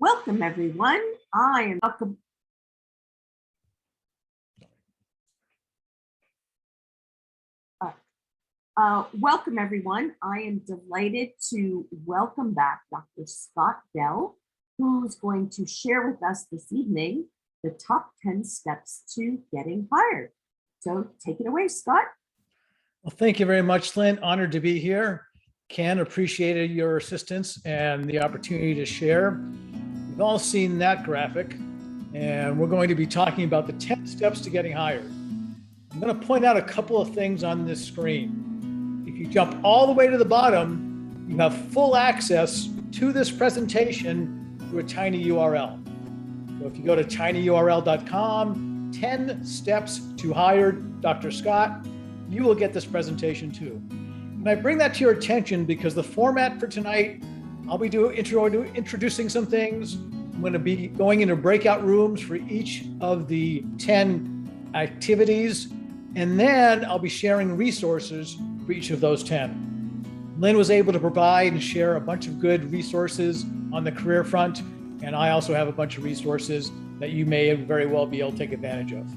Welcome, everyone. I am welcome. Welcome, everyone. I am delighted to welcome back Dr. Scott Dell, who's going to share with us this evening the top 10 steps to getting hired. So take it away, Scott. Well, thank you very much, Lynn. Honored to be here. Ken, appreciated your assistance and the opportunity to share. We've all seen that graphic, and we're going to be talking about the 10 steps to getting hired. I'm going to point out a couple of things on this screen. If you jump all the way to the bottom, you have full access to this presentation through a tiny URL. So if you go to tinyurl.com, 10 steps to hire Dr. Scott, you will get this presentation too. And I bring that to your attention because the format for tonight, I'll be introducing some things. I'm going to be going into breakout rooms for each of the 10 activities, and then I'll be sharing resources for each of those 10. Lynn was able to provide and share a bunch of good resources on the career front, and I also have a bunch of resources that you may very well be able to take advantage of.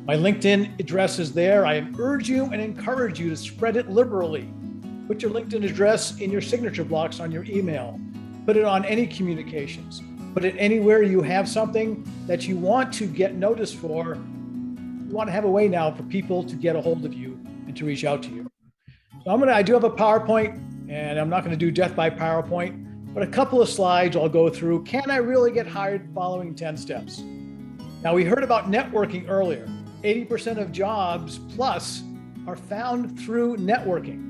My LinkedIn address is there. I urge you and encourage you to spread it liberally. Put your LinkedIn address in your signature blocks on your email. Put it on any communications. Put it anywhere you have something that you want to get noticed for. You want to have a way now for people to get a hold of you and to reach out to you. So I do have a PowerPoint, and I'm not going to do death by PowerPoint, but a couple of slides I'll go through. Can I really get hired following 10 steps? Now, we heard about networking earlier. 80% of jobs plus are found through networking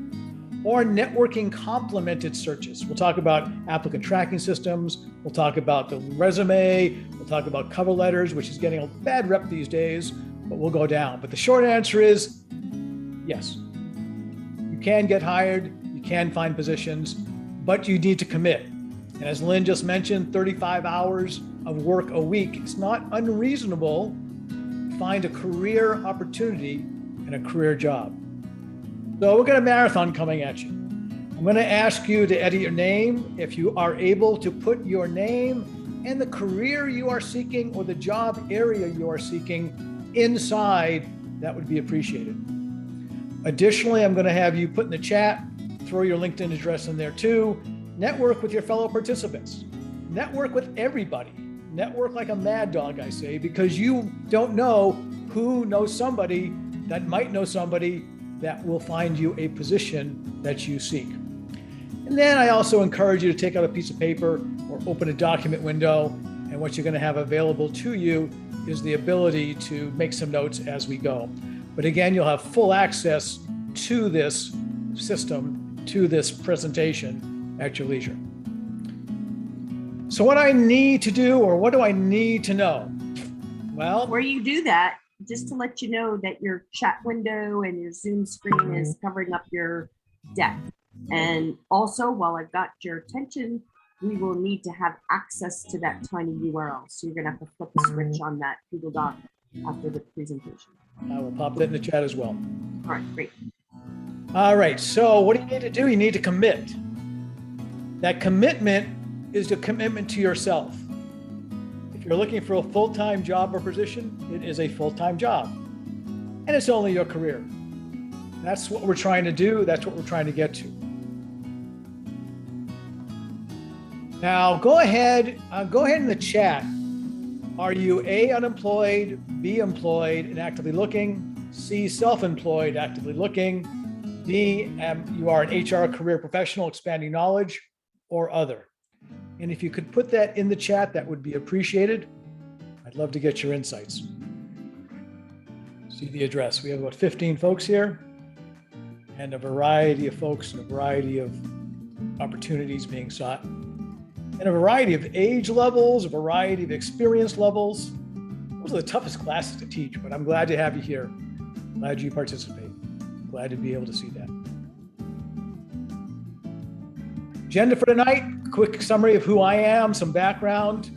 or networking complemented searches. We'll talk about applicant tracking systems. We'll talk about the resume. We'll talk about cover letters, which is getting a bad rep these days, but we'll go down. But the short answer is yes. You can get hired, you can find positions, but you need to commit. And as Lynn just mentioned, 35 hours of work a week. It's not unreasonable to find a career opportunity and a career job. So we've got a marathon coming at you. I'm going to ask you to edit your name. If you are able to put your name and the career you are seeking or the job area you are seeking inside, that would be appreciated. Additionally, I'm going to have you put in the chat, throw your LinkedIn address in there too. Network with your fellow participants. Network with everybody. Network like a mad dog, I say, because you don't know who knows somebody that might know somebody that will find you a position that you seek. And then I also encourage you to take out a piece of paper or open a document window. And what you're going to have available to you is the ability to make some notes as we go. But again, you'll have full access to this system, to this presentation at your leisure. So what I need to do, or what do I need to know? Well, Before you do that, just to let you know that your chat window and your Zoom screen is covering up your deck. And also, while I've got your attention, we will need to have access to that tiny URL. So you're going to have to flip a switch on that Google Doc after the presentation. I will pop that in the chat as well. All right, great. All right, so what do you need to do? You need to commit. That commitment is a commitment to yourself. If you're looking for a full-time job or position, it is a full-time job. And it's only your career. That's what we're trying to do. That's what we're trying to get to. Now, go ahead in the chat. Are you A, unemployed, B, employed and actively looking, C, self-employed, actively looking, D, you are an HR career professional expanding knowledge, or other? And if you could put that in the chat, that would be appreciated. I'd love to get your insights. See the address. We have about 15 folks here and a variety of folks and a variety of opportunities being sought and a variety of age levels, a variety of experience levels. Those are the toughest classes to teach, but I'm glad to have you here. Glad you participate. Glad to be able to see that. Agenda for tonight, quick summary of who I am, some background,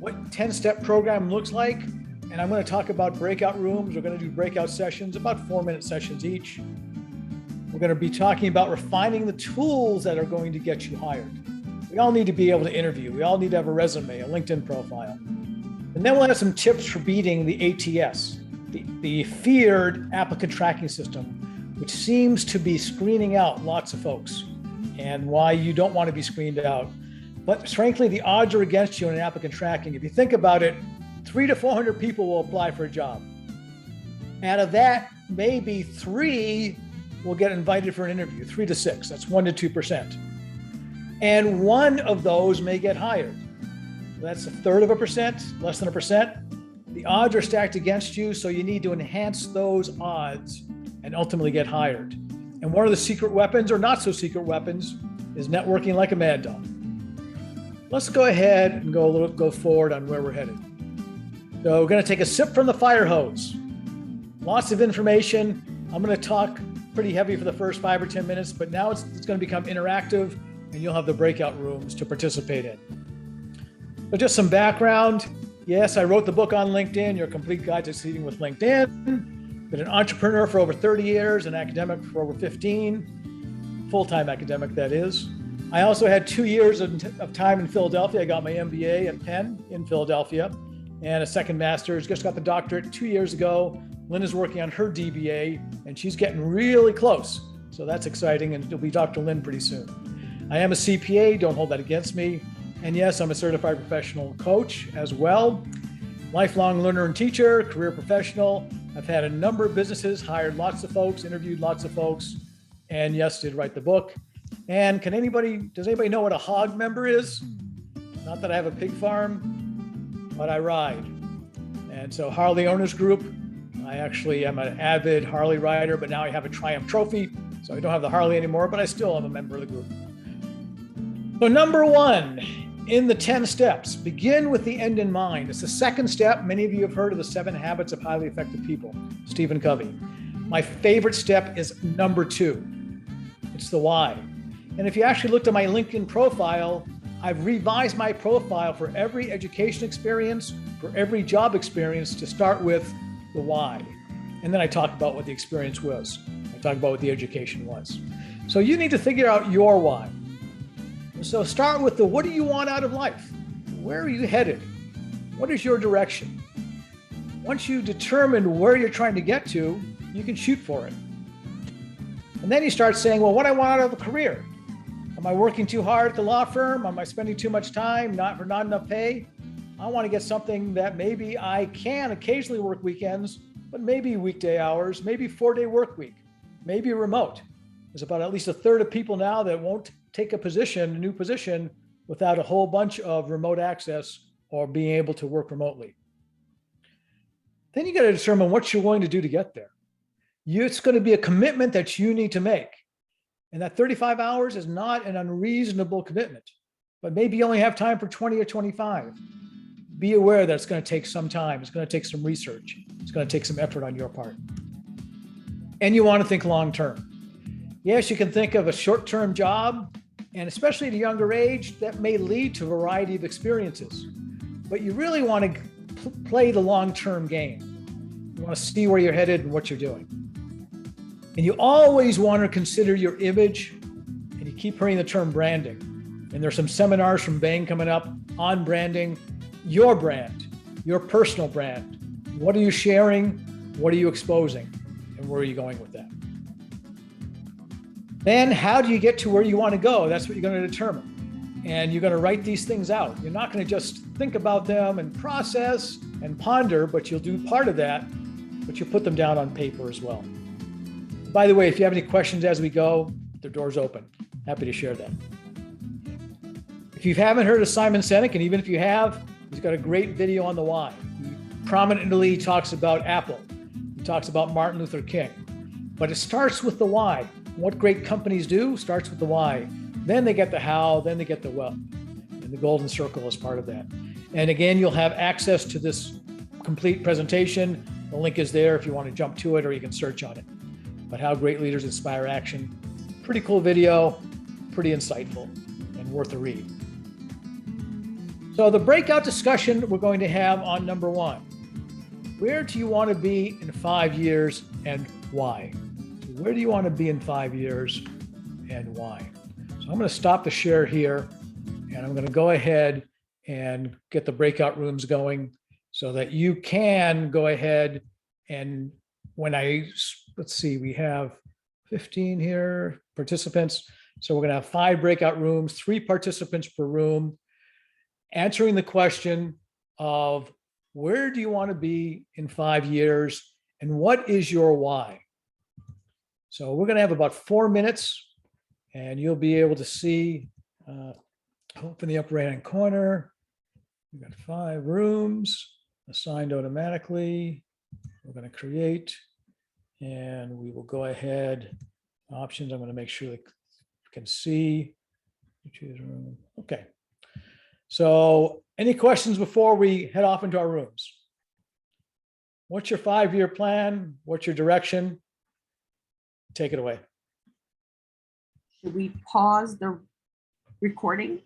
what 10-step program looks like, and I'm going to talk about breakout rooms. We're going to do breakout sessions, about 4-minute sessions each. We're going to be talking about refining the tools that are going to get you hired. We all need to be able to interview. We all need to have a resume, a LinkedIn profile. And then we'll have some tips for beating the ATS, the feared applicant tracking system, which seems to be screening out lots of folks, and why you don't want to be screened out. But frankly, the odds are against you in applicant tracking. If you think about it, 300 to 400 people will apply for a job. Out of that, maybe 3 will get invited for an interview, 3 to 6. That's 1 to 2%. And 1 of those may get hired. That's 1/3%, less than 1%. The odds are stacked against you, so you need to enhance those odds and ultimately get hired. And one of the secret weapons, or not so secret weapons, is networking like a mad dog. Let's go ahead and go forward on where we're headed. So we're going to take a sip from the fire hose. Lots of information. I'm going to talk pretty heavy for the first 5 or 10 minutes, but now it's going to become interactive, and you'll have the breakout rooms to participate in. So just some background. Yes, I wrote the book on LinkedIn, Your Complete Guide to Succeeding with LinkedIn. Been an entrepreneur for over 30 years, an academic for over 15, full-time academic, that is. I also had 2 years of time in Philadelphia. I got my MBA at Penn in Philadelphia and a second master's. Just got the doctorate 2 years ago. Lynn is working on her DBA, and she's getting really close. So that's exciting, and it'll be Dr. Lynn pretty soon. I am a CPA, don't hold that against me. And yes, I'm a certified professional coach as well. Lifelong learner and teacher, career professional. I've had a number of businesses, hired lots of folks, interviewed lots of folks, and yes, did write the book. And does anybody know what a hog member is? Not that I have a pig farm, but I ride. And so Harley Owners Group, I actually am an avid Harley rider, but now I have a Triumph Trophy. So I don't have the Harley anymore, but I still am a member of the group. So number 1 in the 10 steps, begin with the end in mind. It's the second step. Many of you have heard of the 7 Habits of Highly Effective People, Stephen Covey. My favorite step is number 2. It's the why. And if you actually looked at my LinkedIn profile, I've revised my profile for every education experience, for every job experience, to start with the why. And then I talk about what the experience was. I talk about what the education was. So you need to figure out your why. So start with the what do you want out of life? Where are you headed? What is your direction? Once you determine where you're trying to get to, you can shoot for it. And then you start saying, well, what do I want out of a career? Am I working too hard at the law firm? Am I spending too much time, not enough pay? I want to get something that maybe I can occasionally work weekends, but maybe weekday hours, maybe 4-day work week, maybe remote. There's about at least 1/3 of people now that won't take a new position, without a whole bunch of remote access or being able to work remotely. Then you got to determine what you're willing to do to get there. It's going to be a commitment that you need to make. And that 35 hours is not an unreasonable commitment, but maybe you only have time for 20 or 25. Be aware that it's going to take some time. It's going to take some research. It's going to take some effort on your part. And you want to think long-term. Yes, you can think of a short-term job, and especially at a younger age, that may lead to a variety of experiences. But you really want to play the long-term game. You want to see where you're headed and what you're doing. And you always want to consider your image, and you keep hearing the term branding. And there's some seminars from Bain coming up on branding, your brand, your personal brand. What are you sharing? What are you exposing? And where are you going with that? Then how do you get to where you want to go? That's what you're going to determine. And you're going to write these things out. You're not going to just think about them and process and ponder, but you'll do part of that, but you'll put them down on paper as well. By the way, if you have any questions as we go, the door's open. Happy to share them. If you haven't heard of Simon Sinek, and even if you have, he's got a great video on the why. He prominently talks about Apple. He talks about Martin Luther King. But it starts with the why. What great companies do starts with the why. Then they get the how, then they get the what. And the golden circle is part of that. And again, you'll have access to this complete presentation. The link is there if you want to jump to it, or you can search on it. But how great leaders inspire action. Pretty cool video, pretty insightful, and worth a read. So the breakout discussion we're going to have on number 1. Where do you want to be in 5 years and why? Where do you want to be in 5 years and why? So I'm going to stop the share here, And I'm going to go ahead and get the breakout rooms going so that you can go ahead and let's see, we have 15 here participants. So we're going to have 5 breakout rooms, 3 participants per room, answering the question of where do you want to be in 5 years and what is your why? So we're going to have about 4 minutes and you'll be able to see, up in the upper right-hand corner, we've got 5 rooms assigned automatically. We're going to create and we will go ahead. Options, I'm going to make sure that you can see. Choose room. Okay. So any questions before we head off into our rooms? What's your 5-year plan? What's your direction? Take it away. Should we pause the recording?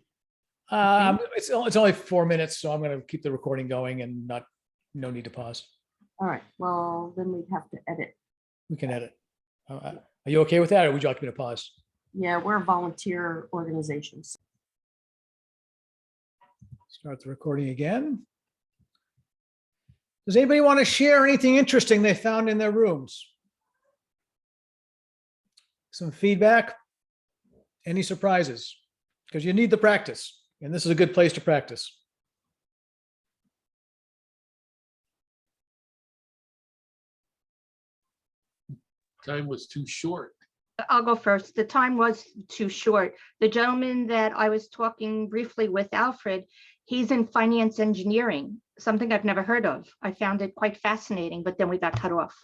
It's only 4 minutes, so I'm going to keep the recording going and no need to pause. All right, well, then we'd have to edit. We can edit. Are you okay with that, or would you like me to pause? Yeah, we're a volunteer organization. Start the recording again. Does anybody want to share anything interesting they found in their rooms? Some feedback? Any surprises? Because you need the practice, and this is a good place to practice. Time was too short. I'll go first. The time was too short. The gentleman that I was talking briefly with, Alfred, he's in finance engineering, something I've never heard of. I found it quite fascinating, but then we got cut off.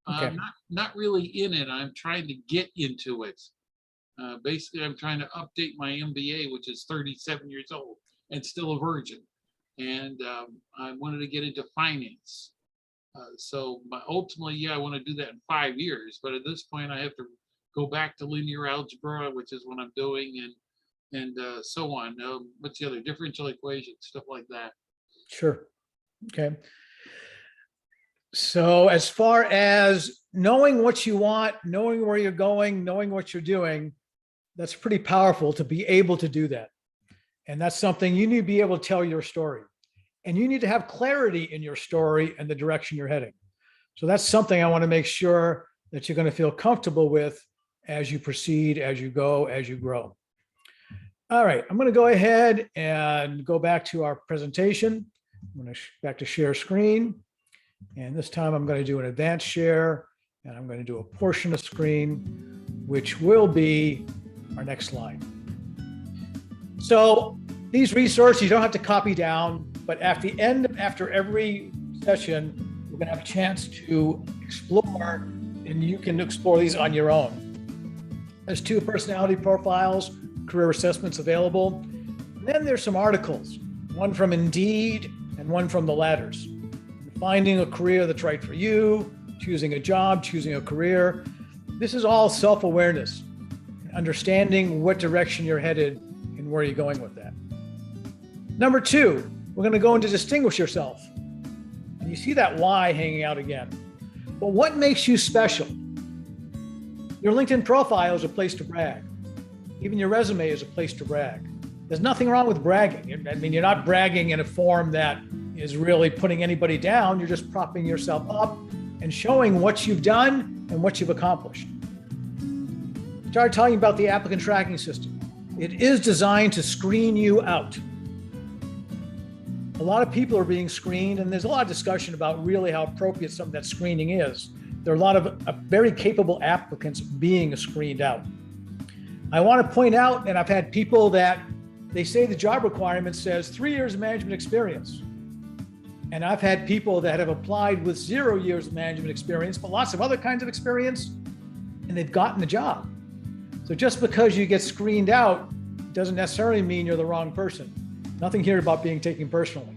Okay. Not really in it. I'm trying to get into it. Basically, I'm trying to update my MBA, which is 37 years old and still a virgin. And I wanted to get into finance. Ultimately, yeah, I want to do that in 5 years. But at this point, I have to go back to linear algebra, which is what I'm doing, and so on. What's the other? Differential equations, stuff like that. Sure. Okay. So as far as knowing what you want, knowing where you're going, knowing what you're doing, that's pretty powerful to be able to do that. And that's something you need to be able to tell your story. And you need to have clarity in your story and the direction you're heading. So that's something I want to make sure that you're going to feel comfortable with as you proceed, as you go, as you grow. All right, I'm going to go ahead and go back to our presentation. I'm going to back to share screen. And this time I'm going to do an advanced share, and I'm going to do a portion of screen, which will be our next slide. So these resources you don't have to copy down, but at the end, after every session, we're going to have a chance to explore, and you can explore these on your own. There's 2 personality profiles, career assessments available. And then there's some articles, one from Indeed and one from The Ladders. Finding a career that's right for you, choosing a job, choosing a career. This is all self-awareness, understanding what direction you're headed and where you're going with that. Number 2, we're going to go into distinguish yourself. And you see that why hanging out again. But what makes you special? Your LinkedIn profile is a place to brag. Even your resume is a place to brag. There's nothing wrong with bragging. I mean, you're not bragging in a form that is really putting anybody down. You're just propping yourself up and showing what you've done and what you've accomplished. Start talking about the applicant tracking system. It is designed to screen you out. A lot of people are being screened, and there's a lot of discussion about really how appropriate some of that screening is. There are a lot of very capable applicants being screened out. I want to point out, and I've had people that they say the job requirement says 3 years of management experience. And I've had people that have applied with 0 years of management experience, but lots of other kinds of experience, and they've gotten the job. So just because you get screened out doesn't necessarily mean you're the wrong person. Nothing here about being taken personally.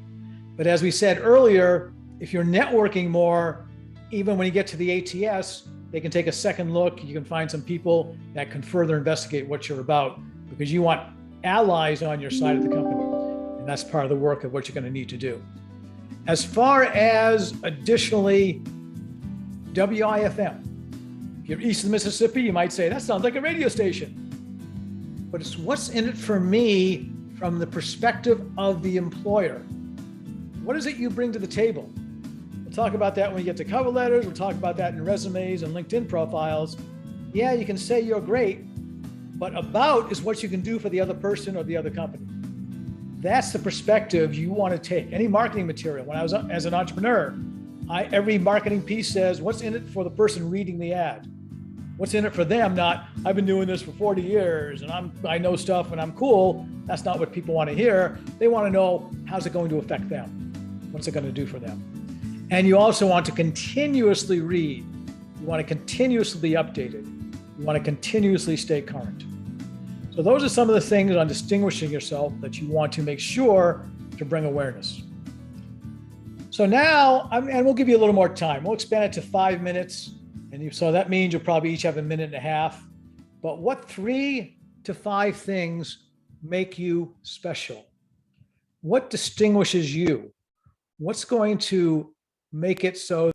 But as we said earlier, if you're networking more, even when you get to the ATS, they can take a second look. You can find some people that can further investigate what you're about, because you want allies on your side of the company. And that's part of the work of what you're going to need to do. As far as additionally, WIFM. If you're east of the Mississippi, you might say, that sounds like a radio station. But it's what's in it for me from the perspective of the employer. What is it you bring to the table? We'll talk about that when we get to cover letters. We'll talk about that in resumes and LinkedIn profiles. Yeah, you can say you're great, but about is what you can do for the other person or the other company. That's the perspective you want to take. Any marketing material, when I was as an entrepreneur, every marketing piece says, what's in it for the person reading the ad? What's in it for them? Not, I've been doing this for 40 years and I know stuff and I'm cool. That's not what people want to hear. They want to know, how's it going to affect them? What's it going to do for them? And you also want to continuously read. You want to continuously be updated. You want to continuously stay current. So those are some of the things on distinguishing yourself that you want to make sure to bring awareness. So now, and we'll give you a little more time. We'll expand it to 5 minutes. So that means you'll probably each have a minute and a half. But what 3 to 5 things make you special? What distinguishes you? What's going to make it so?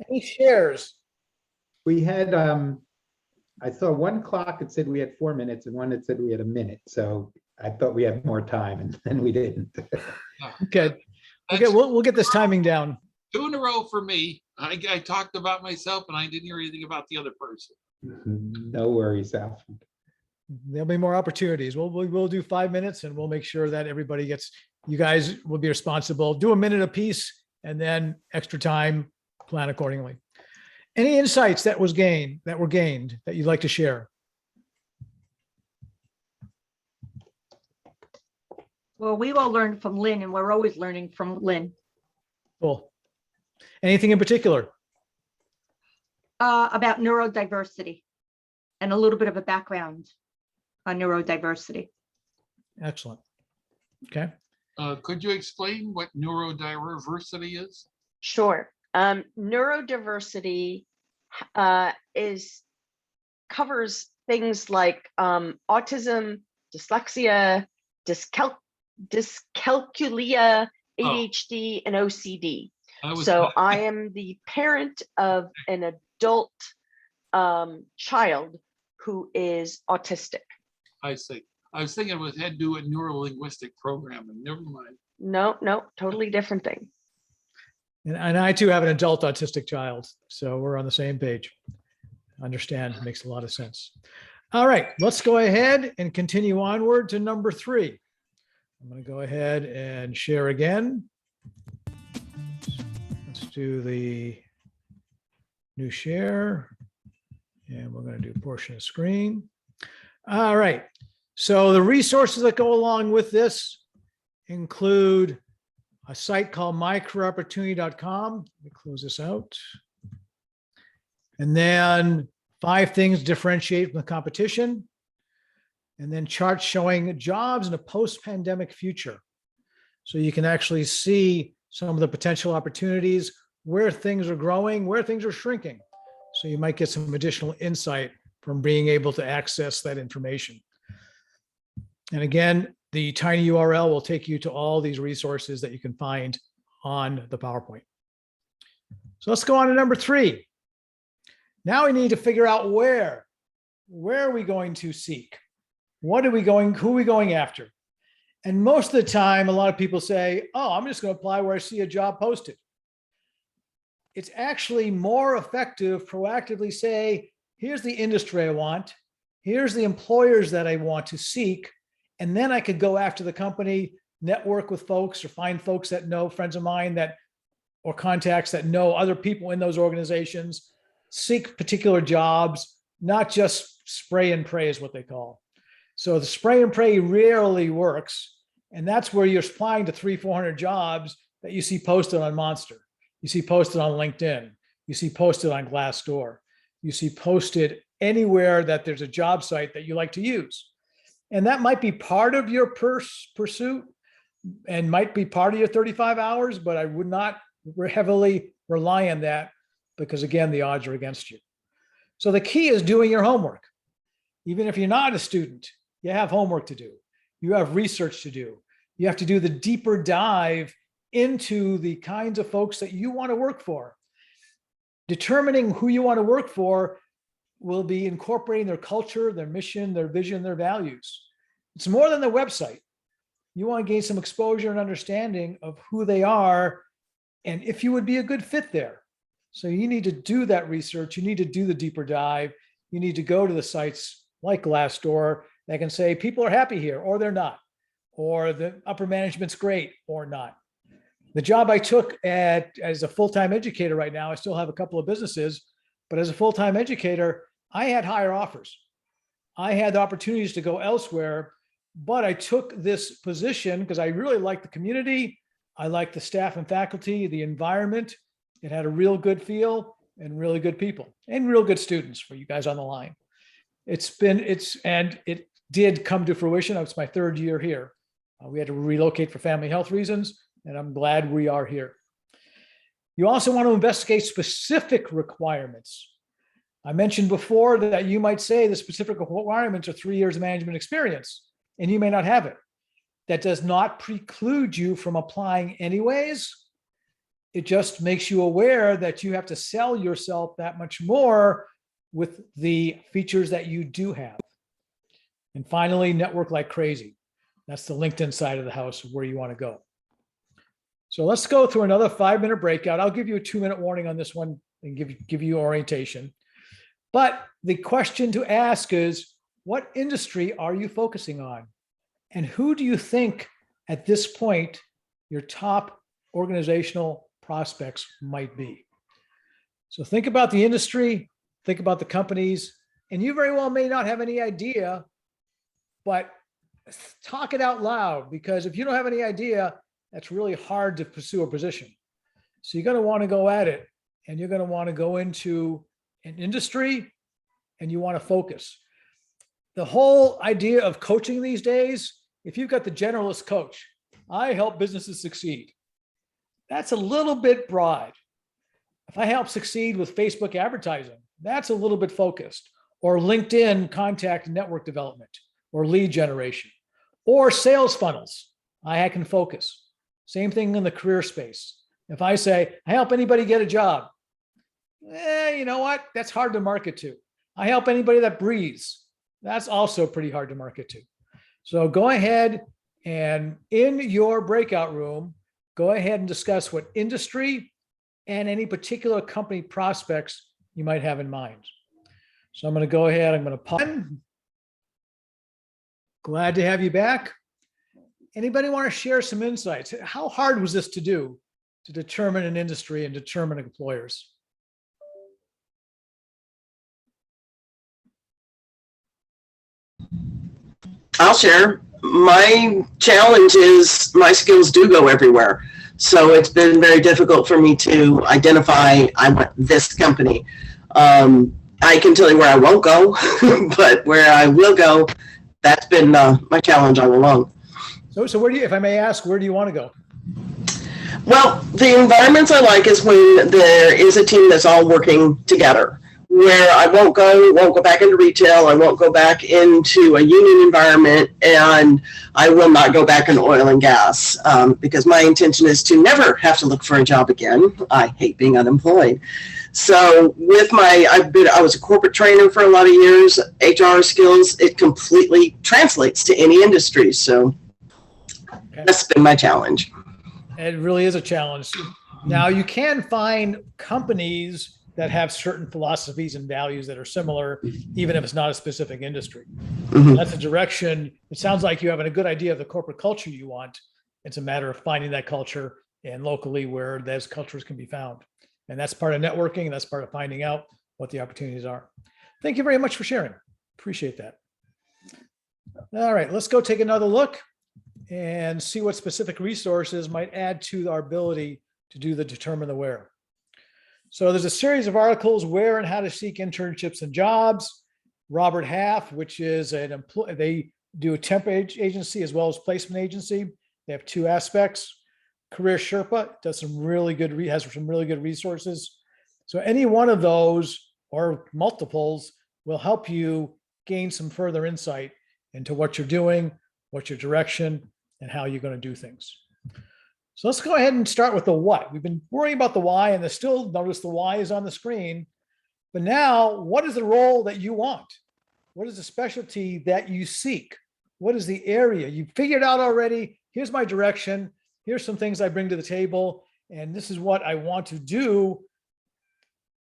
Any shares? We had, I saw one clock that said we had 4 minutes and one that said we had a minute. So I thought we had more time and then we didn't. Okay. Okay, we'll get this timing down. 2 in a row for me. I talked about myself and I didn't hear anything about the other person. No worries, Alfred. There'll be more opportunities. We'll do 5 minutes and we'll make sure that everybody gets, you guys will be responsible. Do a minute apiece and then extra time, plan accordingly. Any insights that were gained that you'd like to share? Well, we all learned from Lynn and we're always learning from Lynn. Cool. Anything in particular? About neurodiversity and a little bit of a background on neurodiversity. Excellent. Okay. Could you explain what neurodiversity is? Sure. Neurodiversity covers things like autism, dyslexia, dyscalculia, ADHD, and OCD. So I am the parent of an adult child who is autistic. I see. I was thinking it had to do with neuro-linguistic programming. Never mind. No, totally different thing. And I too have an adult autistic child, so we're on the same page. Understand, makes a lot of sense. All right, let's go ahead and continue onward to number 3. I'm going to go ahead and share again. Let's do the new share. And we're going to do portion of screen. All right. So the resources that go along with this include a site called mycareeropportunity.com. Let me close this out. And then 5 things differentiate from the competition. And then charts showing jobs in a post-pandemic future. So you can actually see some of the potential opportunities, where things are growing, where things are shrinking. So you might get some additional insight from being able to access that information. And again, the tiny URL will take you to all these resources that you can find on the PowerPoint. So let's go on to number 3. Now we need to figure out where are we going to seek? Who are we going after? And most of the time, a lot of people say, oh, I'm just going to apply where I see a job posted. It's actually more effective proactively say, here's the industry I want. Here's the employers that I want to seek. And then I could go after the company, network with folks or find folks that know friends of mine or contacts that know other people in those organizations, seek particular jobs, not just spray and pray is what they call. So the spray and pray rarely works. And that's where you're applying to 300-400 jobs that you see posted on Monster. You see posted on LinkedIn. You see posted on Glassdoor. You see posted anywhere that there's a job site that you like to use. And that might be part of your pursuit and might be part of your 35 hours, but I would not heavily rely on that because again, the odds are against you. So the key is doing your homework. Even if you're not a student, you have homework to do. You have research to do. You have to do the deeper dive into the kinds of folks that you want to work for. Determining who you want to work for will be incorporating their culture, their mission, their vision, their values. It's more than the website. You want to gain some exposure and understanding of who they are and if you would be a good fit there. So you need to do that research. You need to do the deeper dive. You need to go to the sites like Glassdoor that can say people are happy here or they're not, or the upper management's great or not. The job I took as a full-time educator right now, I still have a couple of businesses, but as a full-time educator, I had higher offers. I had the opportunities to go elsewhere, but I took this position because I really liked the community. I liked the staff and faculty, the environment. It had a real good feel and really good people and real good students for you guys on the line. And it did come to fruition. It's my third year here. We had to relocate for family health reasons, and I'm glad we are here. You also want to investigate specific requirements. I mentioned before that you might say the specific requirements are 3 years of management experience, and you may not have it. That does not preclude you from applying anyways. It just makes you aware that you have to sell yourself that much more with the features that you do have. And finally, network like crazy. That's the LinkedIn side of the house of where you want to go. So let's go through another 5-minute breakout. I'll give you a 2-minute warning on this one and give you orientation. But the question to ask is, what industry are you focusing on? And who do you think at this point your top organizational prospects might be? So think about the industry, think about the companies, and you very well may not have any idea, but talk it out loud, because if you don't have any idea, that's really hard to pursue a position. So you're going to want to go at it, and you're going to want to go into an industry, and you want to focus. The whole idea of coaching these days, if you've got the generalist coach, I help businesses succeed. That's a little bit broad. If I help succeed with Facebook advertising, that's a little bit focused. Or LinkedIn contact network development, or lead generation, or sales funnels, I can focus. Same thing in the career space. If I say, I help anybody get a job, you know what? That's hard to market to. I help anybody that breathes. That's also pretty hard to market to. So go ahead and in your breakout room, go ahead and discuss what industry and any particular company prospects you might have in mind. So I'm going to go ahead. I'm going to pause. Glad to have you back. Anybody want to share some insights? How hard was this to do to determine an industry and determine employers? I'll share. My challenge is my skills do go everywhere. So it's been very difficult for me to identify, I want this company. I can tell you where I won't go, but where I will go, that's been my challenge all along. So where do you, if I may ask, where do you want to go? Well, the environments I like is when there is a team that's all working together, where I won't go back into retail, I won't go back into a union environment, and I will not go back in oil and gas, because my intention is to never have to look for a job again. I hate being unemployed. So with I was a corporate trainer for a lot of years, HR skills, it completely translates to any industry. So that's been my challenge. It really is a challenge. Now you can find companies that have certain philosophies and values that are similar, even if it's not a specific industry. Mm-hmm. That's a direction. It sounds like you have a good idea of the corporate culture you want. It's a matter of finding that culture and locally where those cultures can be found. And that's part of networking. And that's part of finding out what the opportunities are. Thank you very much for sharing. Appreciate that. All right, let's go take another look and see what specific resources might add to our ability to do the determine the where. So there's a series of articles, Where and How to Seek Internships and Jobs. Robert Half, which is an employee, they do a temp agency as well as placement agency. They have two aspects. Career Sherpa does some really good, has some really good resources. So any one of those or multiples will help you gain some further insight into what you're doing, what your direction, and how you're going to do things. So let's go ahead and start with the what. We've been worrying about the why, and notice the why is on the screen. But now, what is the role that you want? What is the specialty that you seek? What is the area? You figured out already, here's my direction. Here's some things I bring to the table, and this is what I want to do.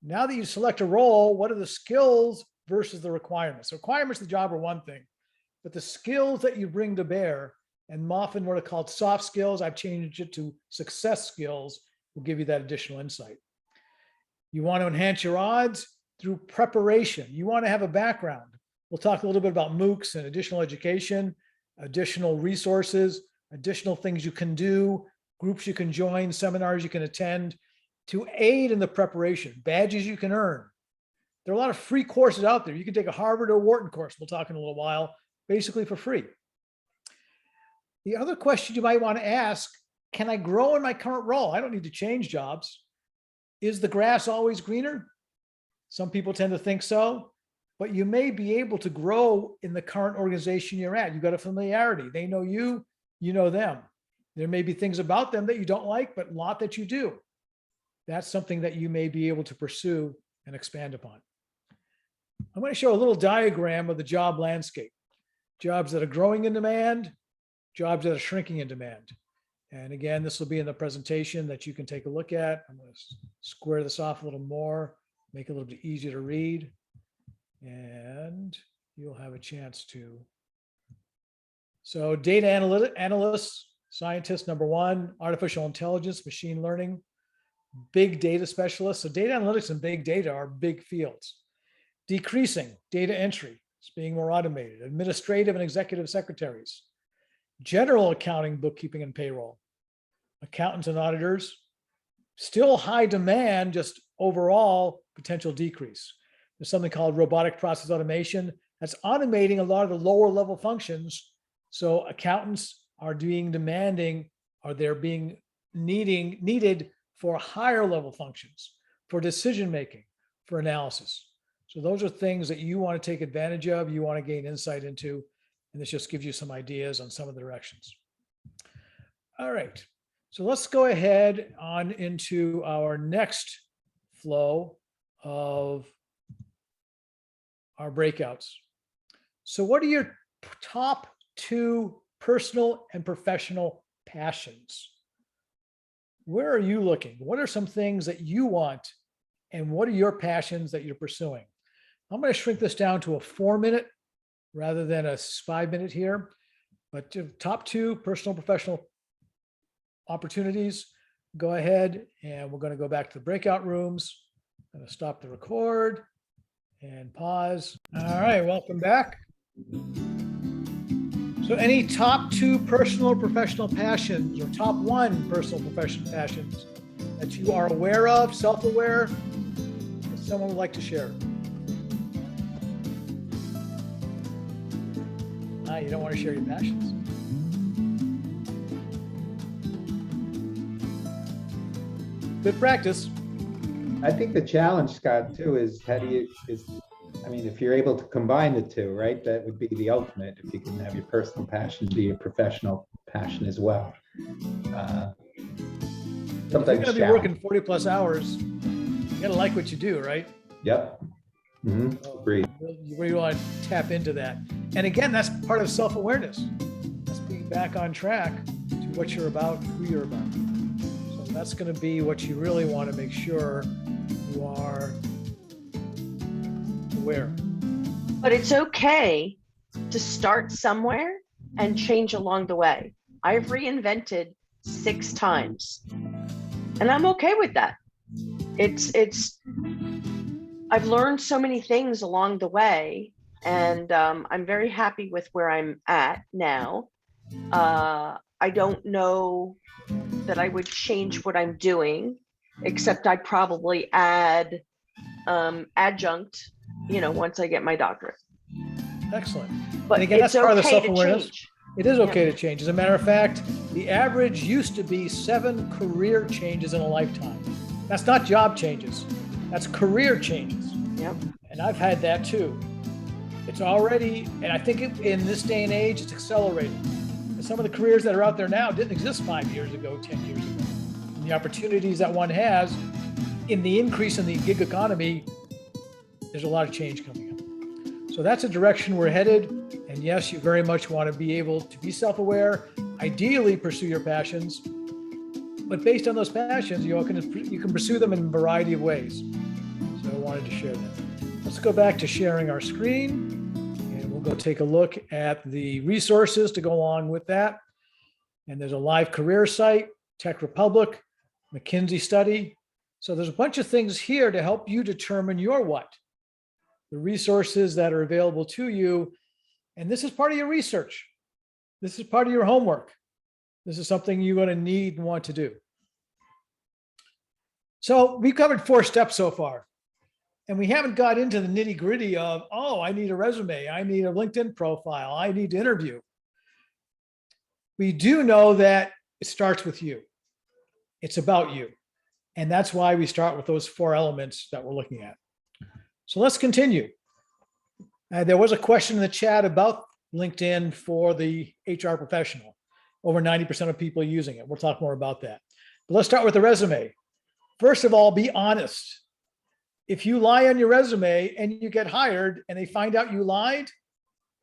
Now that you select a role, what are the skills versus the requirements? The requirements of the job are one thing, but the skills that you bring to bear, and often what are called soft skills, I've changed it to success skills, will give you that additional insight. You want to enhance your odds through preparation. You want to have a background. We'll talk a little bit about MOOCs and additional education, additional resources, additional things you can do, groups you can join, seminars you can attend to aid in the preparation, badges you can earn. There are a lot of free courses out there. You can take a Harvard or Wharton course, we'll talk in a little while, basically for free. The other question you might want to ask, can I grow in my current role? I don't need to change jobs. Is the grass always greener? Some people tend to think so, but you may be able to grow in the current organization you're at. You've got a familiarity. They know you, you know them. There may be things about them that you don't like, but a lot that you do. That's something that you may be able to pursue and expand upon. I'm going to show a little diagram of the job landscape. Jobs that are growing in demand, jobs that are shrinking in demand. And again, this will be in the presentation that you can take a look at. I'm going to square this off a little more, make it a little bit easier to read. And you'll have a chance to. So data analysts, scientists, number one, artificial intelligence, machine learning, big data specialists. So data analytics and big data are big fields. Decreasing, data entry, it's being more automated, administrative and executive secretaries, general accounting, bookkeeping, and payroll, accountants and auditors, still high demand, just overall potential decrease. There's something called robotic process automation that's automating a lot of the lower level functions. So accountants are being demanding, or they're being needed for higher level functions, for decision making, for analysis. So those are things that you want to take advantage of, you want to gain insight into, and this just gives you some ideas on some of the directions. All right, so let's go ahead on into our next flow of our breakouts. So what are your top 2 personal and professional passions? Where are you looking? What are some things that you want, and what are your passions that you're pursuing? I'm going to shrink this down to a 4-minute rather than a 5-minute here, but top 2 personal and professional opportunities. Go ahead, and we're going to go back to the breakout rooms. I'm going to stop the record and pause. All right, welcome back. So any top 2 personal or professional passions, or top 1 personal or professional passions that you are aware of, self-aware, that someone would like to share? You don't want to share your passions. Good practice. I think the challenge, Scott, too, is how do you, if you're able to combine the two, right, that would be the ultimate, if you can have your personal passion be your professional passion as well. If you're Sometimes going to be working 40 plus hours, you got to like what you do, right? Yep. Agreed. You really want to tap into that. And again, that's part of self-awareness. That's being back on track to what you're about, who you're about. So that's going to be what you really want to make sure you are aware. But it's okay to start somewhere and change along the way. I've reinvented 6 times, and I'm okay with that. I've learned so many things along the way, and I'm very happy with where I'm at now. I don't know that I would change what I'm doing, except I'd probably add adjunct, once I get my doctorate. Excellent. But and again, it's that's part of the okay to self-awareness. change. It is okay to change. As a matter of fact, the average used to be 7 career changes in a lifetime. That's not job changes. That's career changes. Yep. And I've had that too. It's already, and I think in this day and age, it's accelerating. And some of the careers that are out there now didn't exist 5 years ago, 10 years ago. And the opportunities that one has in the increase in the gig economy there's a lot of change coming up. So that's a direction we're headed. And yes, you very much want to be able to be self-aware, ideally pursue your passions, but based on those passions, you can pursue them in a variety of ways. So I wanted to share that. Let's go back to sharing our screen, and we'll go take a look at the resources to go along with that. And there's a live career site, Tech Republic, McKinsey study. So there's a bunch of things here to help you determine your what, the resources that are available to you. And this is part of your research. This is part of your homework. This is something you're going to need and want to do. So we've covered 4 steps so far, and we haven't got into the nitty gritty of, oh, I need a resume. I need a LinkedIn profile. I need to interview. We do know that it starts with you. It's about you. And that's why we start with those 4 elements that we're looking at. So let's continue. There was a question in the chat about LinkedIn for the HR professional. Over 90% of people using it. We'll talk more about that. But let's start with the resume. First of all, be honest. If you lie on your resume and you get hired and they find out you lied,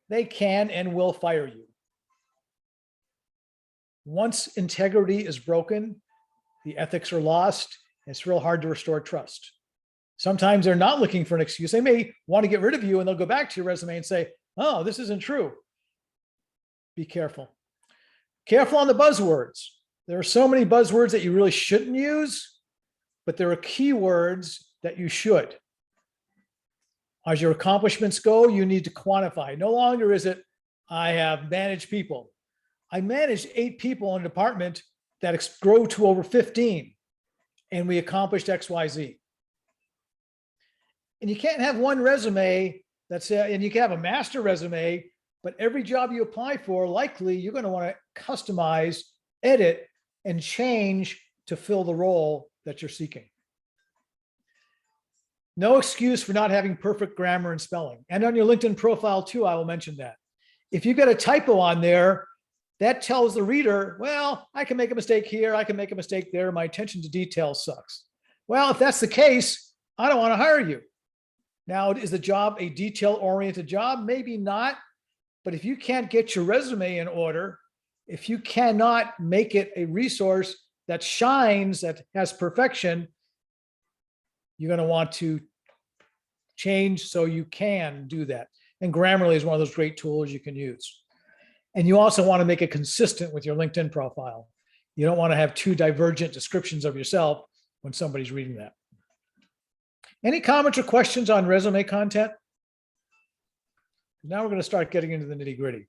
they can and will fire you. Once integrity is broken, the ethics are lost, it's real hard to restore trust. Sometimes they're not looking for an excuse. They may want to get rid of you and they'll go back to your resume and say, oh, this isn't true. Be careful. Careful on the buzzwords. There are so many buzzwords that you really shouldn't use, but there are keywords that you should. As your accomplishments go, you need to quantify. No longer is it, I have managed people. I managed 8 people in a department that grew to over 15, and we accomplished X, Y, Z. And you can't have one resume that's, and you can have a master resume, but every job you apply for, likely you're going to want to customize, edit, and change to fill the role that you're seeking. No excuse for not having perfect grammar and spelling. And on your LinkedIn profile too, I will mention that. If you've got a typo on there, that tells the reader, well, I can make a mistake here, I can make a mistake there, my attention to detail sucks. Well, if that's the case, I don't want to hire you. Now, is the job a detail-oriented job? Maybe not. But if you can't get your resume in order, if you cannot make it a resource that shines, that has perfection, you're going to want to change so you can do that. And Grammarly is one of those great tools you can use. And you also want to make it consistent with your LinkedIn profile. You don't want to have 2 divergent descriptions of yourself when somebody's reading that. Any comments or questions on resume content? Now we're going to start getting into the nitty-gritty.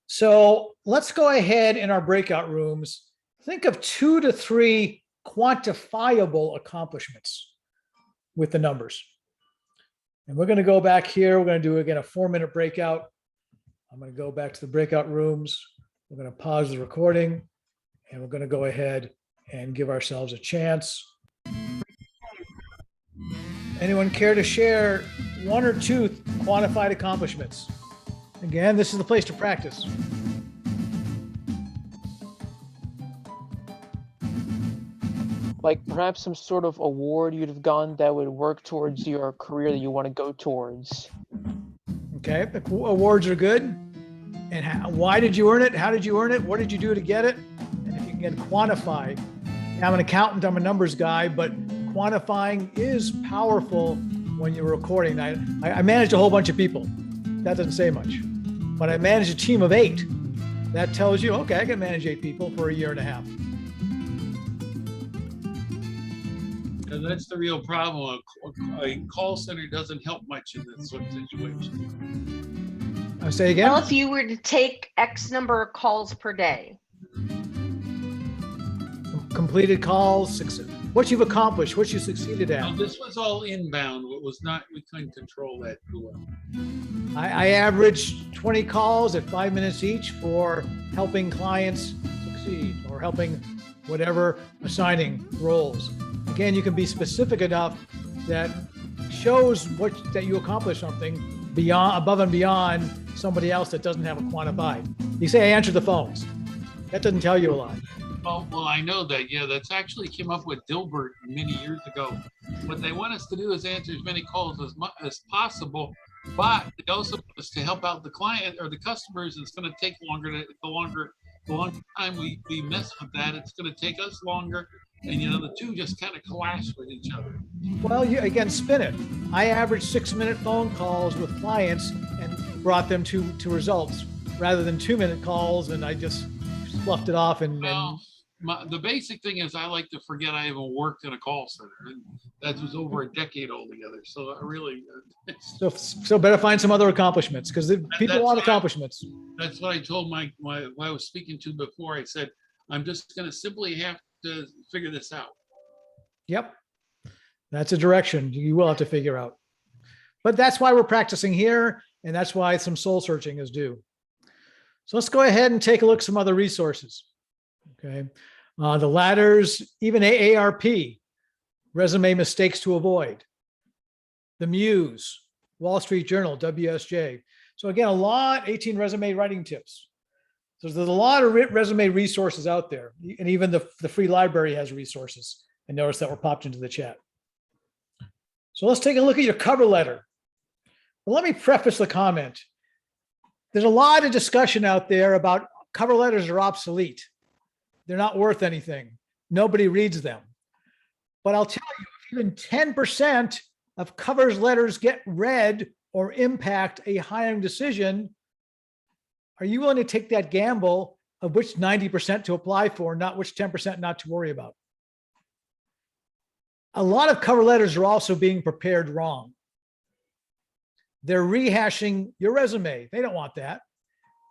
So let's go ahead in our breakout rooms. Think of 2 to 3 quantifiable accomplishments with the numbers. And we're going to go back here. We're going to do, again, a 4-minute breakout. I'm going to go back to the breakout rooms. We're going to pause the recording, and we're going to go ahead and give ourselves a chance. Anyone care to share 1 or 2 quantified accomplishments? Again, this is the place to practice. Like perhaps some sort of award you'd have gotten that would work towards your career that you want to go towards. Okay, awards are good. And why did you earn it? How did you earn it? What did you do to get it? And if you can quantify. I'm an accountant, I'm a numbers guy, but quantifying is powerful when you're recording. I managed a whole bunch of people. That doesn't say much. But I managed a team of 8. That tells you, okay, I can manage 8 people for a year and a half. And that's the real problem. A call center doesn't help much in this sort of situation. I'll say again. Well, if you were to take X number of calls per day. Completed calls, what you've accomplished, what you succeeded Now, at. this was all inbound. It was not, we couldn't control that too well. I averaged 20 calls at 5 minutes each for helping clients succeed or helping whatever assigning roles. Again, you can be specific enough that shows that you accomplished something beyond, above and beyond somebody else that doesn't have it quantified. You say, I answered the phones. That doesn't tell you a lot. Well, I know that. Yeah, that's actually came up with Dilbert many years ago. What they want us to do is answer as many calls as much as possible, but they also want us to help out the client or the customers. It's going to take longer. The longer time we mess with that, it's going to take us longer. And the two just kind of clash with each other. Well, you again spin it. I averaged 6-minute phone calls with clients and brought them to results rather than 2-minute calls, and I just fluffed it off and Well, the basic thing is I like to forget I even worked in a call center, and that was over a decade altogether. So I really, so better find some other accomplishments because people that's want what accomplishments. that's what I told my who I was speaking to before. I said, I'm just going to simply have to figure this out. Yep. That's a direction you will have to figure out. But that's why we're practicing here, and that's why some soul searching is due. So let's go ahead and take a look at some other resources. Okay. The ladders, even AARP, resume mistakes to avoid. The Muse, Wall Street Journal, WSJ. So again, 18 resume writing tips. So there's a lot of resume resources out there. And even the free library has resources. I noticed that were popped into the chat. So let's take a look at your cover letter. Well, let me preface the comment. There's a lot of discussion out there about cover letters are obsolete. They're not worth anything. Nobody reads them. But I'll tell you, if even 10% of cover letters get read or impact a hiring decision, are you willing to take that gamble of which 90% to apply for, not which 10% not to worry about? A lot of cover letters are also being prepared wrong. They're rehashing your resume. They don't want that.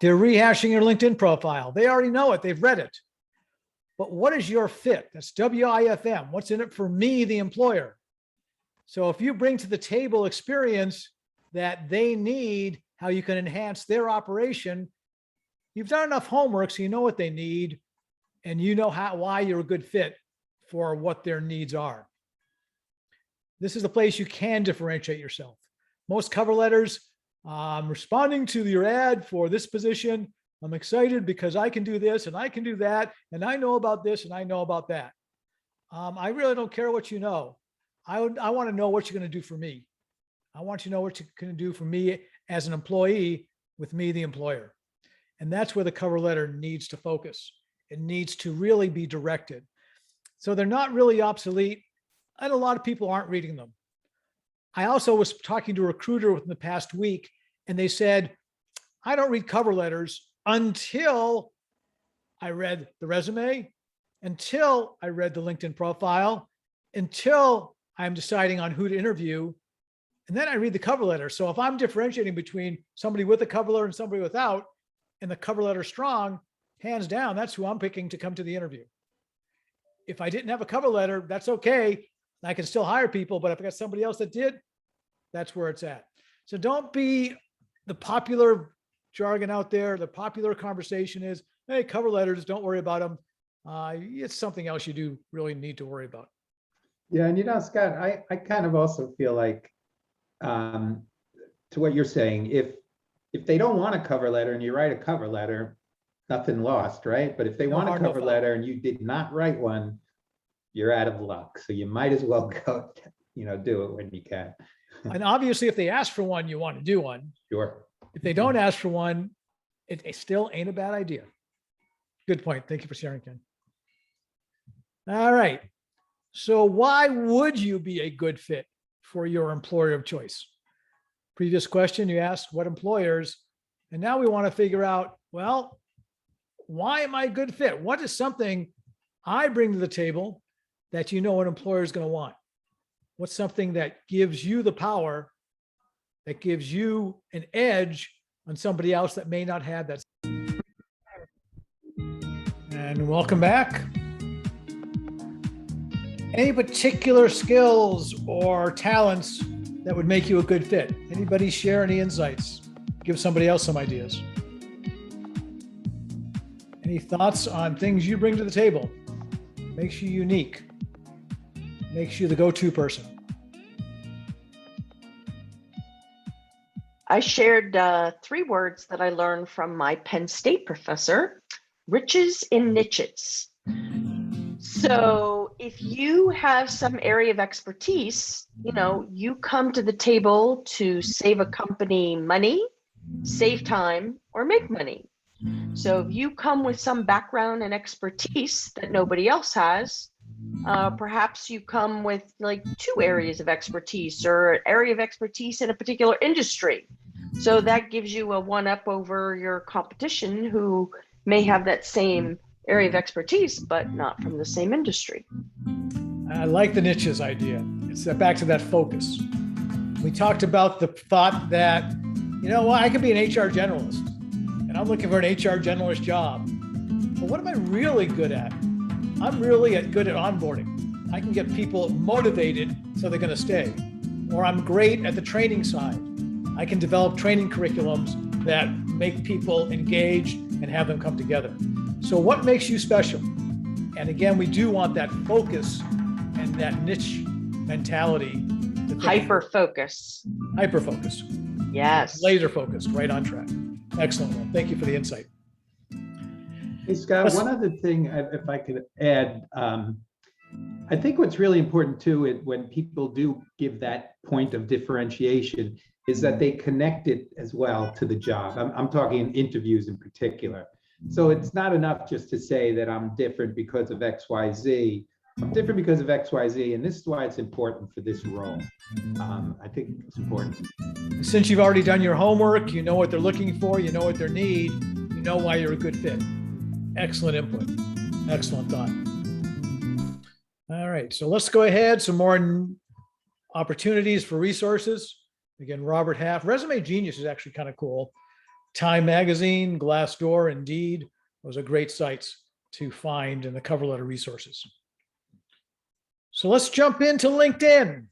They're rehashing your LinkedIn profile. They already know it. They've read it. But what is your fit? That's WIFM. What's in it for me, the employer? So if you bring to the table experience that they need, how you can enhance their operation, you've done enough homework so you know what they need and you know why you're a good fit for what their needs are. This is the place you can differentiate yourself. Most cover letters, I'm responding to your ad for this position. I'm excited because I can do this and I can do that. And I know about this and I know about that. I really don't care what you know. I want to know what you're going to do for me. I want you to know what you're going to do for me as an employee with me, the employer. And that's where the cover letter needs to focus. It needs to really be directed. So they're not really obsolete. And a lot of people aren't reading them. I also was talking to a recruiter within the past week, and they said, I don't read cover letters until I read the resume, until I read the LinkedIn profile, until I'm deciding on who to interview, and then I read the cover letter. So if I'm differentiating between somebody with a cover letter and somebody without, and the cover letter strong, hands down, that's who I'm picking to come to the interview. If I didn't have a cover letter, that's okay. I can still hire people, but if I got somebody else that did, that's where it's at. So don't be the popular jargon out there. The popular conversation is, hey, cover letters, don't worry about them. It's something else you do really need to worry about. Yeah, and Scott, I kind of also feel like, to what you're saying, if they don't want a cover letter and you write a cover letter, nothing lost, right? But if they want a cover letter and you did not write one, you're out of luck. So you might as well go, do it when you can. And obviously, if they ask for one, you want to do one. Sure. If they don't ask for one, it still ain't a bad idea. Good point. Thank you for sharing, Ken. All right. So why would you be a good fit for your employer of choice? Previous question, you asked what employers, and now we want to figure out, well, why am I a good fit? What is something I bring to the table that an employer is going to want? What's something that gives you the power, that gives you an edge on somebody else that may not have that? And welcome back. Any particular skills or talents that would make you a good fit? Anybody share any insights? Give somebody else some ideas. Any thoughts on things you bring to the table? Makes you unique. Makes you the go-to person. I shared 3 words that I learned from my Penn State professor: riches in niches. So if you have some area of expertise, you know, you come to the table to save a company money, save time, or make money. So if you come with some background and expertise that nobody else has, perhaps you come with like 2 areas of expertise or an area of expertise in a particular industry. So that gives you a one up over your competition who may have that same area of expertise, but not from the same industry. I like the niches idea. It's back to that focus. We talked about the thought that, you know, well, I could be an HR generalist and I'm looking for an HR generalist job. But what am I really good at? I'm really good at onboarding. I can get people motivated so they're going to stay. Or I'm great at the training side. I can develop training curriculums that make people engaged and have them come together. So what makes you special? And again, we do want that focus and that niche mentality. Hyper focus. Hyper focus. Yes. Laser focused, right on track. Excellent. Well, thank you for the insight. Hey, Scott, one other thing, if I could add, I think what's really important too, when people do give that point of differentiation, is that they connect it as well to the job. I'm talking in interviews in particular. So it's not enough just to say that I'm different because of X, Y, Z. I'm different because of X, Y, Z, and this is why it's important for this role. I think it's important. Since you've already done your homework, you know what they're looking for, you know what their need, you know why you're a good fit. Excellent input. Excellent thought. All right, so let's go ahead. Some more opportunities for resources. Again, Robert Half. Resume Genius is actually kind of cool. Time Magazine, Glassdoor, Indeed. Those are great sites to find in the cover letter resources. So let's jump into LinkedIn.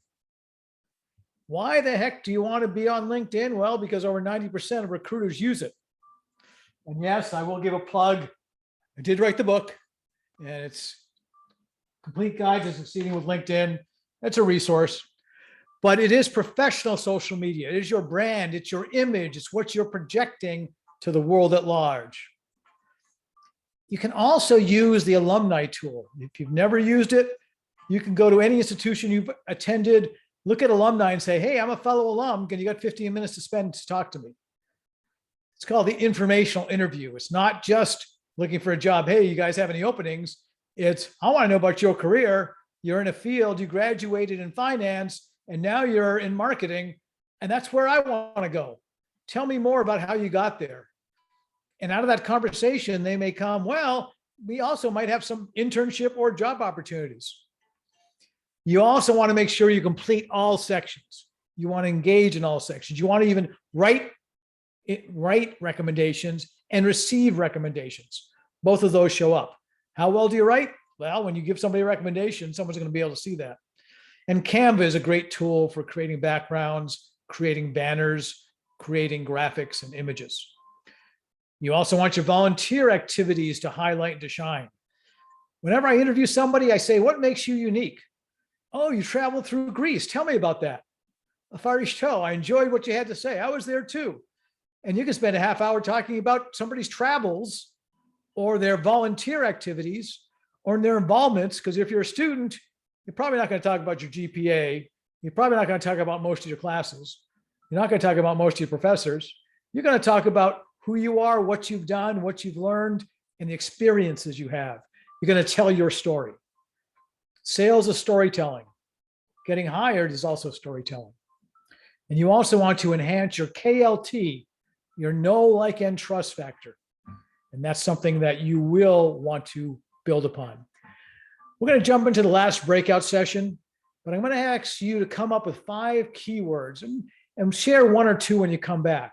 Why the heck do you want to be on LinkedIn? Well, because over 90% of recruiters use it. And yes, I will give a plug. I did write the book, and it's Complete Guide to Succeeding with LinkedIn. It's a resource, but it is professional social media. It is your brand. It's your image. It's what you're projecting to the world at large. You can also use the alumni tool. If you've never used it, you can go to any institution you've attended, look at alumni and say, hey, I'm a fellow alum. Can you got 15 minutes to spend to talk to me? It's called the informational interview. It's not just looking for a job. Hey, you guys have any openings? It's, I want to know about your career. You're in a field, you graduated in finance, and now you're in marketing, and that's where I want to go. Tell me more about how you got there. And out of that conversation, they may come, well, we also might have some internship or job opportunities. You also want to make sure you complete all sections. You want to engage in all sections. You want to even write recommendations and receive recommendations. Both of those show up. How well do you write? Well, when you give somebody a recommendation, someone's going to be able to see that. And Canva is a great tool for creating backgrounds, creating banners, creating graphics and images. You also want your volunteer activities to highlight and to shine. Whenever I interview somebody, I say, what makes you unique? Oh, you traveled through Greece. Tell me about that. A Far East Toe. I enjoyed what you had to say. I was there too. And you can spend a half hour talking about somebody's travels or their volunteer activities or their involvements. Because if you're a student, you're probably not going to talk about your GPA. You're probably not going to talk about most of your classes. You're not going to talk about most of your professors. You're going to talk about who you are, what you've done, what you've learned, and the experiences you have. You're going to tell your story. Sales is storytelling. Getting hired is also storytelling. And you also want to enhance your KLT, your know, like, and trust factor. And that's something that you will want to build upon. We're going to jump into the last breakout session, but I'm going to ask you to come up with 5 keywords and share 1 or 2 when you come back.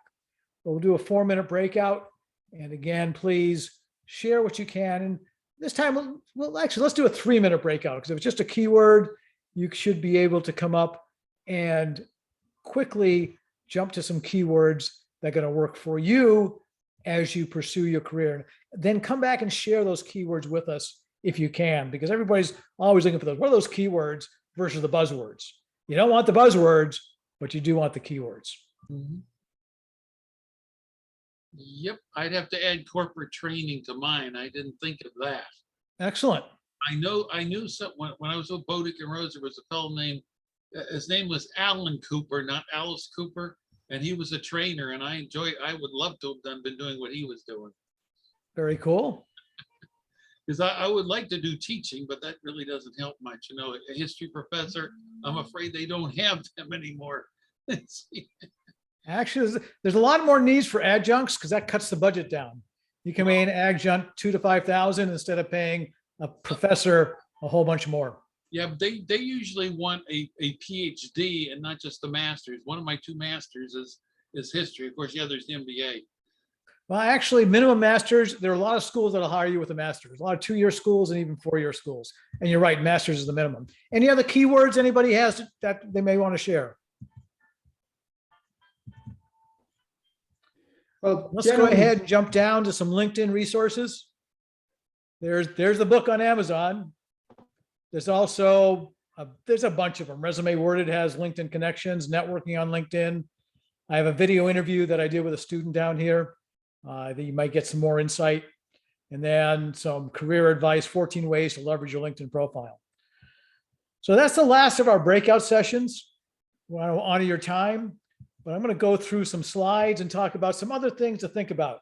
We'll do a 4-minute breakout. And again, please share what you can. And this time, well, actually, let's do a 3-minute breakout, because if it's just a keyword, you should be able to come up and quickly jump to some keywords that are going to work for you as you pursue your career. Then come back and share those keywords with us if you can, because everybody's always looking for those. What are those keywords versus the buzzwords? You don't want the buzzwords, but you do want the keywords. Mm-hmm. Yep, I'd have to add corporate training to mine. I didn't think of that. Excellent. I knew some, when I was with Bodick and Rose, there was a fellow named, his name was Alan Cooper, not Alice Cooper. And he was a trainer, and I would love to have been doing what he was doing. Very cool. Because I would like to do teaching, but that really doesn't help much. You know, a history professor, I'm afraid they don't have them anymore. Actually, there's a lot more needs for adjuncts because that cuts the budget down. You can pay an adjunct 2,000 to 5,000 instead of paying a professor a whole bunch more. Yeah, but they usually want a PhD and not just a master's. One of my 2 masters is history. Of course, the other is the MBA. Well, actually, minimum masters, there are a lot of schools that'll hire you with a master's, a lot of 2-year schools and even 4-year schools. And you're right, master's is the minimum. Any other keywords anybody has that they may want to share? Well, Let's go generally- ahead and jump down to some LinkedIn resources. There's the book on Amazon. There's also, there's a bunch of them. Resume Worded has LinkedIn connections, networking on LinkedIn. I have a video interview that I did with a student down here that you might get some more insight. And then some career advice, 14 ways to leverage your LinkedIn profile. So that's the last of our breakout sessions. I want to honor your time, but I'm going to go through some slides and talk about some other things to think about.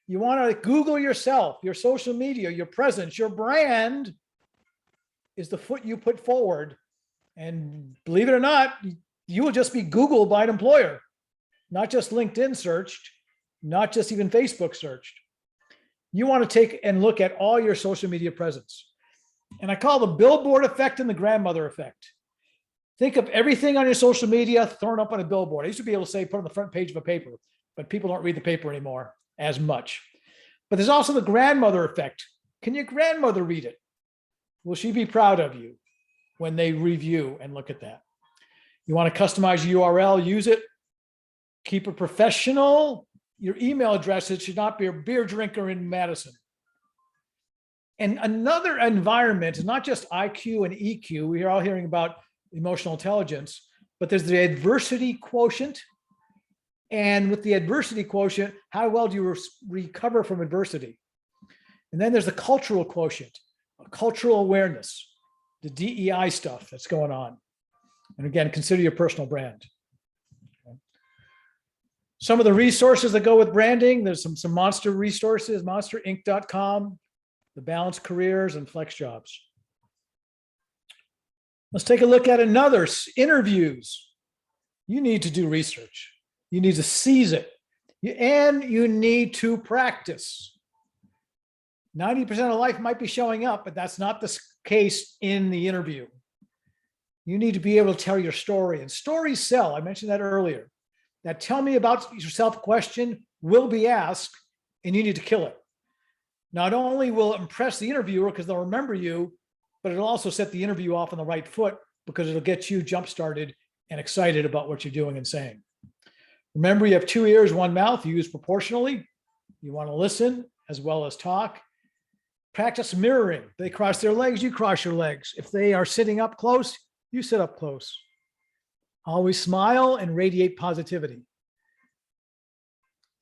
You want to Google yourself, your social media, your presence, your brand is the foot you put forward. And believe it or not, you will just be Googled by an employer, not just LinkedIn searched, not just even Facebook searched. You want to take and look at all your social media presence. And I call the billboard effect and the grandmother effect. Think of everything on your social media thrown up on a billboard. I used to be able to say, put on the front page of a paper, but people don't read the paper anymore as much. But there's also the grandmother effect. Can your grandmother read it? Will she be proud of you when they review and look at that? You want to customize your URL, use it. Keep it professional. Your email address, it should not be a beer drinker in Madison. And another environment is not just IQ and EQ. We are all hearing about emotional intelligence, but there's the adversity quotient. And with the adversity quotient, how well do you recover from adversity? And then there's the cultural quotient, cultural awareness, the DEI stuff that's going on. And again, consider your personal brand. Okay. Some of the resources that go with branding, there's some Monster resources, monsterinc.com, the Balanced Careers, and Flex Jobs. Let's take a look at another, interviews. You need to do research. You need to seize it. And you need to practice. 90% of life might be showing up, but that's not the case in the interview. You need to be able to tell your story, and stories sell. I mentioned that earlier. That tell me about yourself question will be asked, and you need to kill it. Not only will it impress the interviewer because they'll remember you, but it'll also set the interview off on the right foot because it'll get you jump-started and excited about what you're doing and saying. Remember, you have 2 ears, 1 mouth. You use proportionally. You want to listen as well as talk. Practice mirroring. They cross their legs, you cross your legs. If they are sitting up close, you sit up close. Always smile and radiate positivity.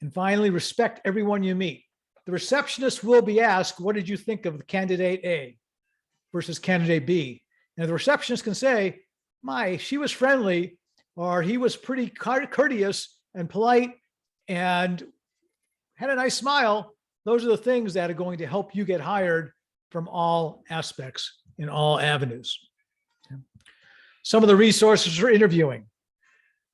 And finally, respect everyone you meet. The receptionist will be asked, what did you think of the candidate A versus candidate B? And the receptionist can say, she was friendly, or he was pretty courteous and polite and had a nice smile. Those are the things that are going to help you get hired from all aspects in all avenues. Some of the resources for interviewing.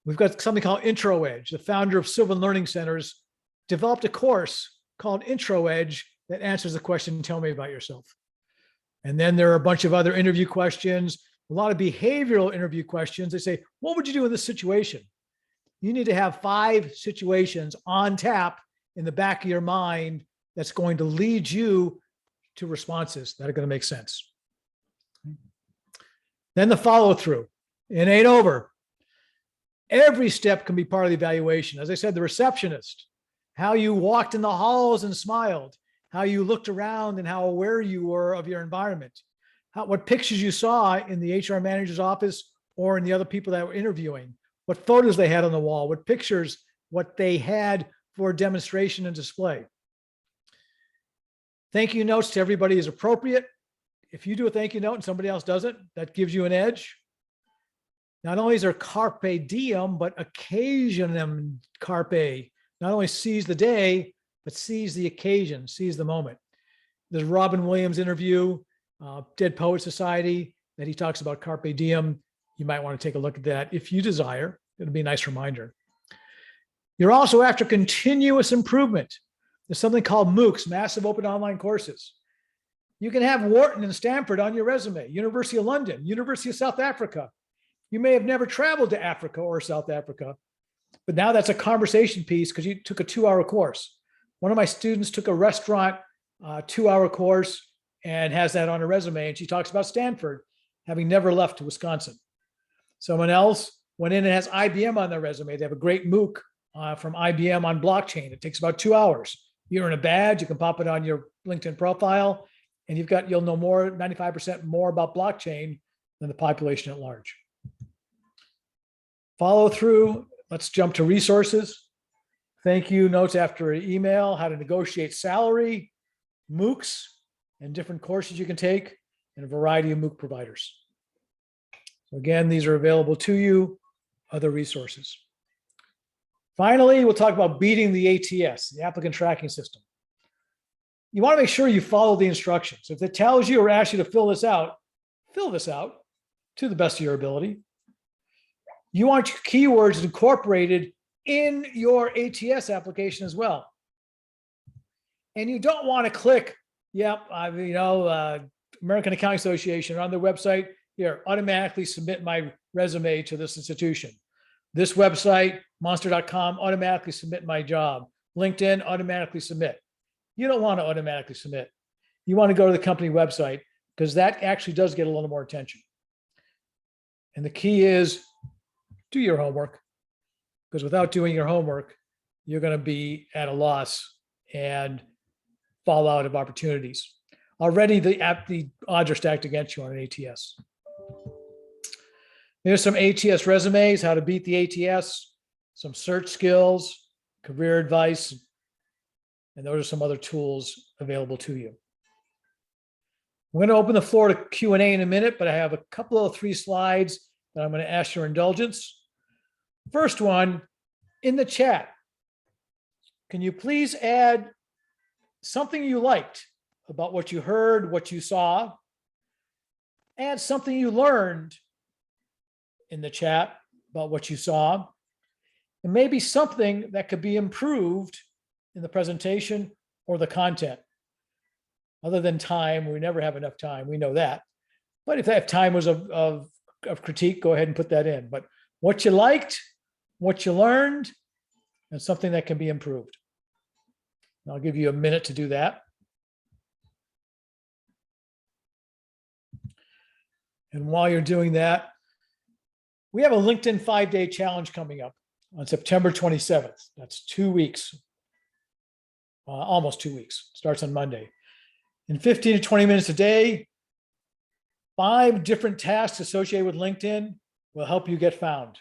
We've got something called Intro Edge. The founder of Sylvan Learning Centers developed a course called Intro Edge that answers the question, tell me about yourself. And then there are a bunch of other interview questions, a lot of behavioral interview questions. They say, what would you do in this situation? You need to have 5 situations on tap in the back of your mind that's going to lead you to responses that are going to make sense. Then the follow through. It ain't over. Every step can be part of the evaluation. As I said, the receptionist, how you walked in the halls and smiled, how you looked around and how aware you were of your environment, what pictures you saw in the HR manager's office or in the other people that were interviewing, what photos they had on the wall, what pictures, what they had for demonstration and display. Thank you notes to everybody is appropriate. If you do a thank you note and somebody else doesn't, that gives you an edge. Not only is there carpe diem, but occasionum carpe. Not only seize the day, but seize the occasion, seize the moment. There's Robin Williams interview, Dead Poet Society, that he talks about carpe diem. You might want to take a look at that if you desire. It'll be a nice reminder. You're also after continuous improvement. There's something called MOOCs, Massive Open Online Courses. You can have Wharton and Stanford on your resume, University of London, University of South Africa. You may have never traveled to Africa or South Africa, but now that's a conversation piece because you took a 2-hour course. One of my students took a restaurant 2-hour course and has that on her resume, and she talks about Stanford, having never left to Wisconsin. Someone else went in and has IBM on their resume. They have a great MOOC from IBM on blockchain. It takes about 2 hours. You earn a badge, you can pop it on your LinkedIn profile, and you'll know more, 95% more about blockchain than the population at large. Follow through. Let's jump to resources. Thank you notes after an email, how to negotiate salary, MOOCs, and different courses you can take, and a variety of MOOC providers. So again, these are available to you, other resources. Finally, we'll talk about beating the ATS, the applicant tracking system. You want to make sure you follow the instructions. If it tells you or asks you to fill this out to the best of your ability. You want your keywords incorporated in your ATS application as well. And you don't want to click, American Accounting Association on their website, here, automatically submit my resume to this institution. This website, monster.com, automatically submit my job. LinkedIn, automatically submit. You don't want to automatically submit. You want to go to the company website because that actually does get a little more attention. And the key is do your homework, because without doing your homework, you're going to be at a loss and fall out of opportunities. Already the odds are stacked against you on an ATS. Here's some ATS resumes, how to beat the ATS, some search skills, career advice, and those are some other tools available to you. We're going to open the floor to Q&A in a minute, but I have a couple of 3 slides that I'm going to ask your indulgence. First one, in the chat, can you please add something you liked about what you heard, what you saw? Add something you learned in the chat about what you saw, and maybe something that could be improved in the presentation or the content. Other than time, we never have enough time, we know that. But if that time was of critique, go ahead and put that in. But what you liked, what you learned, and something that can be improved. And I'll give you a minute to do that. And while you're doing that, we have a LinkedIn 5-day challenge coming up on September 27th. That's 2 weeks, almost 2 weeks. Starts on Monday. In 15 to 20 minutes a day, 5 different tasks associated with LinkedIn will help you get found.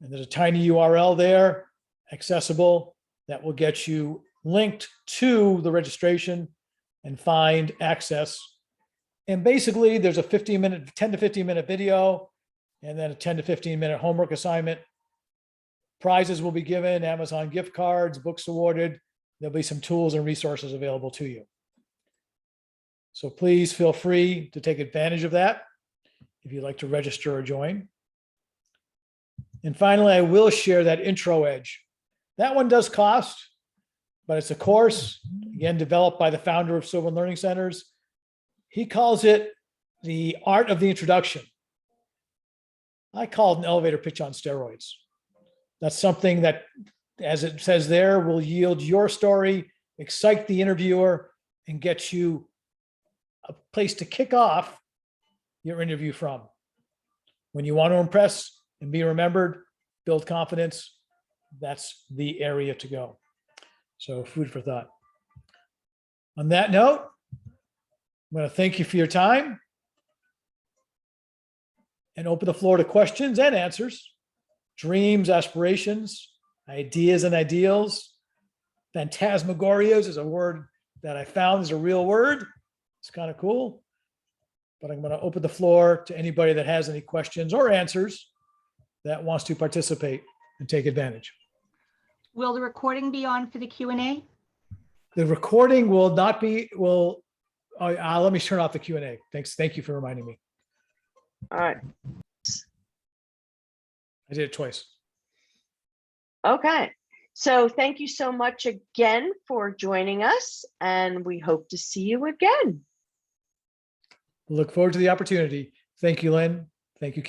And there's a tiny URL there, accessible, that will get you linked to the registration and find access. And basically, there's a 10 to 15 minute video, and then a 10 to 15 minute homework assignment. Prizes will be given, Amazon gift cards, books awarded. There'll be some tools and resources available to you. So please feel free to take advantage of that if you'd like to register or join. And finally, I will share that Intro Edge. That one does cost, but it's a course, again, developed by the founder of Sylvan Learning Centers. He calls it the art of the introduction. I call it an elevator pitch on steroids. That's something that, as it says there, will yield your story, excite the interviewer, and get you a place to kick off your interview from. When you want to impress and be remembered, build confidence, that's the area to go. So food for thought. On that note, I'm going to thank you for your time and open the floor to questions and answers, dreams, aspirations, ideas and ideals. Phantasmagorias is a word that I found is a real word. It's kind of cool. But I'm going to open the floor to anybody that has any questions or answers that wants to participate and take advantage. Will the recording be on for the Q&A? The recording will not be, let me turn off the Q&A. Thanks. Thank you for reminding me. All right. I did it twice. Okay. So thank you so much again for joining us, and we hope to see you again. Look forward to the opportunity. Thank you, Lynn. Thank you.